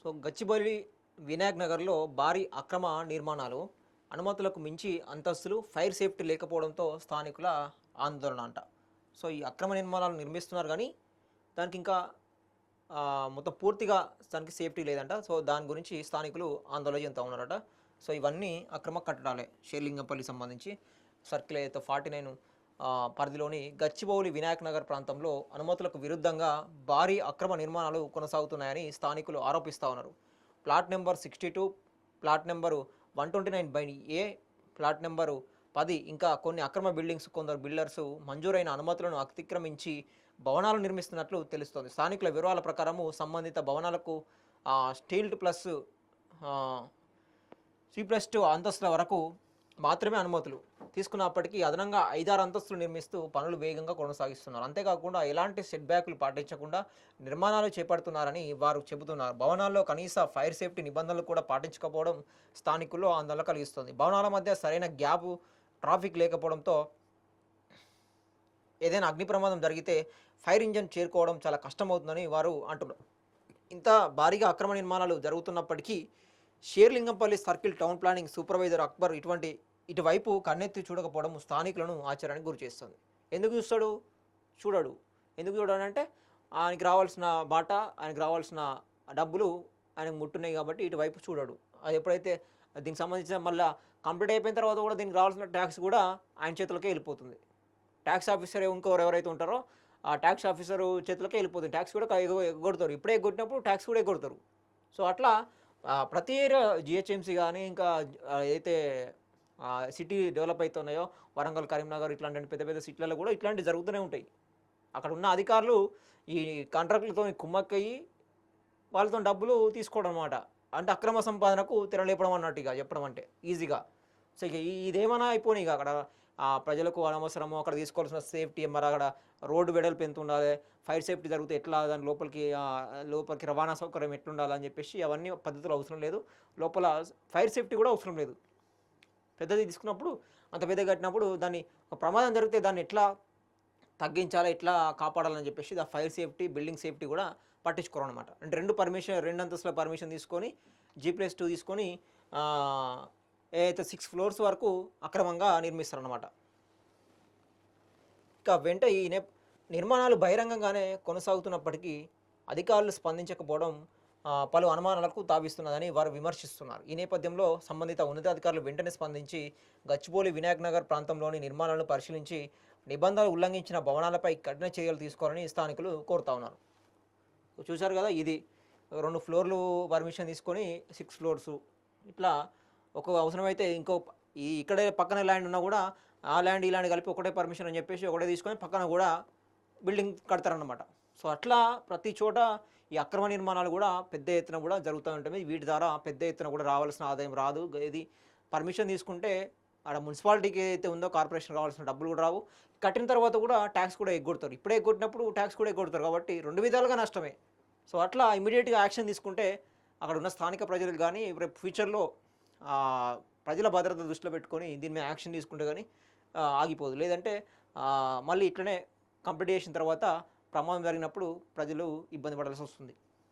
So Gachibowli Vinayak నగర్లో భారీ అక్రమ నిర్మాణాలు, అనుమతులకు మించి అంతస్తులు, ఫైర్ సేఫ్టీ లేకపోవడంతో స్థానికుల ఆందోళన అంట. సో ఈ అక్రమ నిర్మాణాలు నిర్మిస్తున్నారు కానీ దానికి ఇంకా మొత్తం పూర్తిగా దానికి సేఫ్టీ లేదంట. సో దాని గురించి స్థానికులు ఆందోళన చెందుతూ ఉన్నారట. సో ఇవన్నీ అక్రమ కట్టడాలే. షేర్లింగంపల్లి సంబంధించి సర్కిల్ అయితే 49 పరిధిలోని గచ్చిబౌలి వినాయక్ నగర్ ప్రాంతంలో అనుమతులకు విరుద్ధంగా భారీ అక్రమ నిర్మాణాలు కొనసాగుతున్నాయని స్థానికులు ఆరోపిస్తూ ఉన్నారు. Plot number 62, plot number 129/A, plot number 10 ఇంకా కొన్ని అక్రమ బిల్డింగ్స్ కొందరు బిల్డర్స్ మంజూరైన అనుమతులను అతిక్రమించి భవనాలు నిర్మిస్తున్నట్లు తెలుస్తోంది. స్థానికుల వివరాల ప్రకారము సంబంధిత భవనాలకు స్టీల్డ్ ప్లస్ C+2 అంతస్తుల వరకు మాత్రమే అనుమతులు తీసుకున్నప్పటికీ అదనంగా 5-6 అంతస్తులు నిర్మిస్తూ పనులు వేగంగా కొనసాగిస్తున్నారు. అంతేకాకుండా ఎలాంటి సెట్ బ్యాక్లు పాటించకుండా నిర్మాణాలు చేపడుతున్నారని వారు చెబుతున్నారు. భవనాల్లో కనీస ఫైర్ సేఫ్టీ నిబంధనలు కూడా పాటించకపోవడం స్థానికుల్లో ఆందోళన కలిగిస్తుంది. భవనాల మధ్య సరైన గ్యాప్, ట్రాఫిక్ లేకపోవడంతో ఏదైనా అగ్ని ప్రమాదం జరిగితే ఫైర్ ఇంజన్ చేరుకోవడం చాలా కష్టమవుతుందని వారు అంటున్నారు. ఇంత భారీగా అక్రమ నిర్మాణాలు జరుగుతున్నప్పటికీ Serilingampally circle town planning supervisor Akbar ఇటువైపు కన్నెత్తి చూడకపోవడం స్థానికులను ఆశ్చర్యానికి గురి చేస్తుంది. ఎందుకు చూస్తాడు? చూడడు. ఎందుకు చూడాలంటే ఆయనకి రావాల్సిన బాట, ఆయనకు రావాల్సిన డబ్బులు ఆయనకు ముట్టున్నాయి కాబట్టి ఇటువైపు చూడడు. అది ఎప్పుడైతే దీనికి సంబంధించిన మళ్ళీ కంప్లీట్ అయిపోయిన తర్వాత కూడా దీనికి రావాల్సిన ట్యాక్స్ కూడా ఆయన చేతులకే వెళ్ళిపోతుంది. ట్యాక్స్ ఆఫీసర్ ఇంకోరు ఎవరైతే ఉంటారో ఆ ట్యాక్స్ ఆఫీసర్ చేతులకే వెళ్ళిపోతుంది. ట్యాక్స్ కూడా ఎగ్గొడతారు. ఇప్పుడే ఎగ్గొట్టినప్పుడు ట్యాక్స్ కూడా ఎగ్గొడతారు. సో అట్లా ప్రతి ఏరియా జిహెచ్ఎంసీ కానీ ఇంకా అయితే సిటీ డెవలప్ అవుతున్నాయో వరంగల్, కరీంనగర్ ఇట్లాంటి పెద్ద పెద్ద సిటీలలో కూడా ఇట్లాంటివి జరుగుతూనే ఉంటాయి. అక్కడ ఉన్న అధికారులు ఈ కాంట్రాక్టులతో కుమ్మక్కయ్యి వాళ్ళతో డబ్బులు తీసుకోవడం అన్నమాట. అంటే అక్రమ సంపాదనకు తెరలేపడం అన్నట్టు ఇక చెప్పడం అంటే ఈజీగా. సో ఇక ఇదేమైనా అయిపోయినాయి ఇక అక్కడ ప్రజలకు అనవసరము అక్కడ తీసుకోవాల్సిన సేఫ్టీ, మరి అక్కడ రోడ్డు వెడల్పు ఎంత ఉండాలి, ఫైర్ సేఫ్టీ జరిగితే ఎట్లా, దాని లోపలికి రవాణా సౌకర్యం ఎట్లుండాలని చెప్పేసి అవన్నీ పద్ధతులు అవసరం లేదు. లోపల ఫైర్ సేఫ్టీ కూడా అవసరం లేదు. పెద్దది తీసుకున్నప్పుడు అంత పెద్దగా కట్టినప్పుడు దాన్ని ఒక ప్రమాదం జరిగితే దాన్ని ఎట్లా తగ్గించాలి, ఎట్లా కాపాడాలని చెప్పేసి ఆ ఫైర్ సేఫ్టీ, బిల్డింగ్ సేఫ్టీ కూడా పట్టించుకోరు అనమాట. అంటే రెండు అంతస్తుల పర్మిషన్ తీసుకొని G+2 తీసుకొని ఏదైతే 6 ఫ్లోర్స్ వరకు అక్రమంగా నిర్మిస్తారన్నమాట. ఇక వెంట ఈ నిర్మాణాలు బహిరంగంగానే కొనసాగుతున్నప్పటికీ అధికారులు స్పందించకపోవడం పలు అనుమానాలకు తావిస్తున్నదని వారు విమర్శిస్తున్నారు. ఈ నేపథ్యంలో సంబంధిత ఉన్నతాధికారులు వెంటనే స్పందించి గచ్చిబౌలి వినాయక్ నగర్ ప్రాంతంలోని నిర్మాణాలను పరిశీలించి నిబంధనలు ఉల్లంఘించిన భవనాలపై కఠిన చర్యలు తీసుకోవాలని స్థానికులు కోరుతా ఉన్నారు. చూశారు కదా, ఇది 2 ఫ్లోర్లు పర్మిషన్ తీసుకొని 6 ఫ్లోర్సు ఇట్లా ఒక అవసరమైతే ఇక్కడే పక్కన ల్యాండ్ ఉన్నా కూడా ఆ ల్యాండ్ ఈ ల్యాండ్ కలిపి ఒకటే పర్మిషన్ అని చెప్పేసి ఒకటే తీసుకొని పక్కన కూడా బిల్డింగ్ కడతారన్నమాట. సో అట్లా ప్రతి చోట ఈ అక్రమ నిర్మాణాలు కూడా పెద్ద ఎత్తున కూడా జరుగుతూ ఉంటుంది. వీటి ద్వారా పెద్ద ఎత్తున కూడా రావాల్సిన ఆదాయం రాదు. ఇది పర్మిషన్ తీసుకుంటే ఆడ మున్సిపాలిటీకి ఏదైతే ఉందో కార్పొరేషన్ కావాల్సిన డబ్బులు కూడా రావు. కట్టిన తర్వాత కూడా ట్యాక్స్ కూడా ఎగ్గొడతారు. ఇప్పుడే ఎగ్గొట్టినప్పుడు ట్యాక్స్ కూడా ఎగ్గొడతారు కాబట్టి 2 విధాలుగా నష్టమే. సో అట్లా ఇమీడియట్గా యాక్షన్ తీసుకుంటే అక్కడ ఉన్న స్థానిక ప్రజలకు కానీ రేపు ఫ్యూచర్లో ప్రజల భద్రత దృష్టిలో పెట్టుకొని దీని మీద యాక్షన్ తీసుకుంటే కానీ ఆగిపోదు. లేదంటే మళ్ళీ ఇట్లనే కంప్లీట్ చేసిన తర్వాత ప్రమాదం జరిగినప్పుడు ప్రజలు ఇబ్బంది పడాల్సి వస్తుంది.